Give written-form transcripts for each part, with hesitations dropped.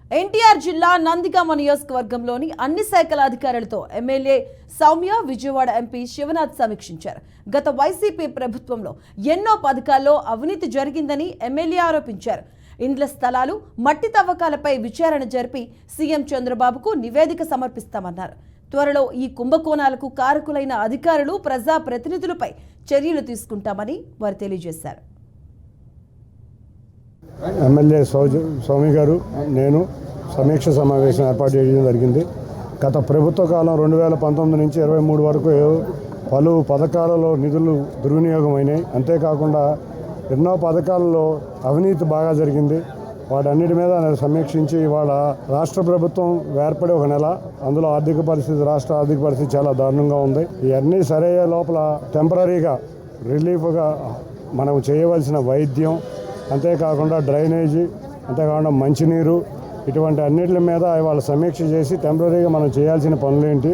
ఎన్టీఆర్ జిల్లా నందిగామ నియోజకవర్గంలోని అన్ని శాఖల అధికారులతో ఎమ్మెల్యే సౌమ్య విజయవాడ ఎంపీ శివనాథ్ సమీక్షించారు. గత వైసీపీ ప్రభుత్వంలో ఎన్నో పథకాల్లో అవినీతి జరిగిందని ఎమ్మెల్యే ఆరోపించారు. ఇండ్ల స్థలాలు, మట్టి తవ్వకాలపై విచారణ జరిపి సీఎం చంద్రబాబుకు నివేదిక సమర్పిస్తామన్నారు. త్వరలో ఈ కుంభకోణాలకు కారకులైన అధికారులు, ప్రజా ప్రతినిధులపై చర్యలు తీసుకుంటామని వారు తెలియజేశారు. ఎమ్మెల్యే సౌమ్య గారు నేను సమీక్ష సమావేశం ఏర్పాటు చేయడం జరిగింది. గత ప్రభుత్వ కాలం 2019 నుంచి 23 వరకు పలు పథకాలలో నిధులు దుర్వినియోగమైనాయి. అంతేకాకుండా ఎన్నో పథకాలలో అవినీతి బాగా జరిగింది. వాటన్నిటి మీద సమీక్షించి ఇవాళ రాష్ట్ర ప్రభుత్వం ఏర్పడి ఒక నెల, అందులో రాష్ట్ర ఆర్థిక పరిస్థితి చాలా దారుణంగా ఉంది. ఇవన్నీ సరయ్యే లోపల టెంపరీగా రిలీఫ్గా మనం చేయవలసిన వైద్యం, అంతేకాకుండా డ్రైనేజీ, అంతేకాకుండా మంచినీరు, ఇటువంటి అన్నిటి మీద ఇవాళ సమీక్ష చేసి టెంపరీగా మనం చేయాల్సిన పనులేంటి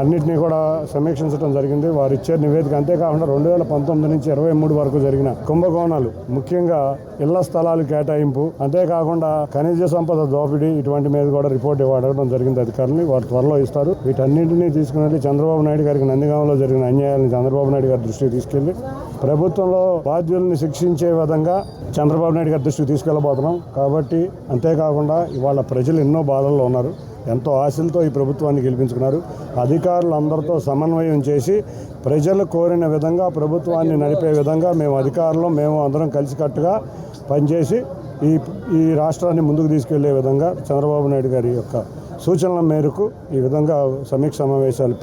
అన్నింటినీ కూడా సమీక్షించడం జరిగింది. వారు ఇచ్చే నివేదిక. అంతేకాకుండా 2019 నుంచి 23 వరకు జరిగిన కుంభకోణాలు, ముఖ్యంగా ఇళ్ల స్థలాలు కేటాయింపు, అంతేకాకుండా ఖనిజ సంపద దోపిడీ, ఇటువంటి మీద కూడా రిపోర్ట్ ఇవ్వడం జరిగింది అధికారులని. వారు త్వరలో ఇస్తారు. వీటన్నింటినీ తీసుకుని చంద్రబాబు నాయుడు గారికి నందిగామలో జరిగిన అన్యాయాలను చంద్రబాబు నాయుడు గారి దృష్టికి తీసుకెళ్లి ప్రభుత్వంలో బాధ్యుల్ని శిక్షించే విధంగా చంద్రబాబు నాయుడు గారి దృష్టికి తీసుకెళ్లబోతున్నాం. కాబట్టి అంతేకాకుండా ఇవాళ ప్రజలు ఎన్నో బాధల్లో ఉన్నారు. ఎంతో ఆశలతో ఈ ప్రభుత్వాన్ని గెలిపించుకున్నారు. అధికారులందరితో సమన్వయం చేసి ప్రజలు కోరిన విధంగా ప్రభుత్వాన్ని నడిపే విధంగా మేము అందరం కలిసికట్టుగా పనిచేసి ఈ రాష్ట్రాన్ని ముందుకు తీసుకెళ్లే విధంగా చంద్రబాబు నాయుడు గారి యొక్క సూచనల మేరకు ఈ విధంగా సమీక్ష సమావేశాలు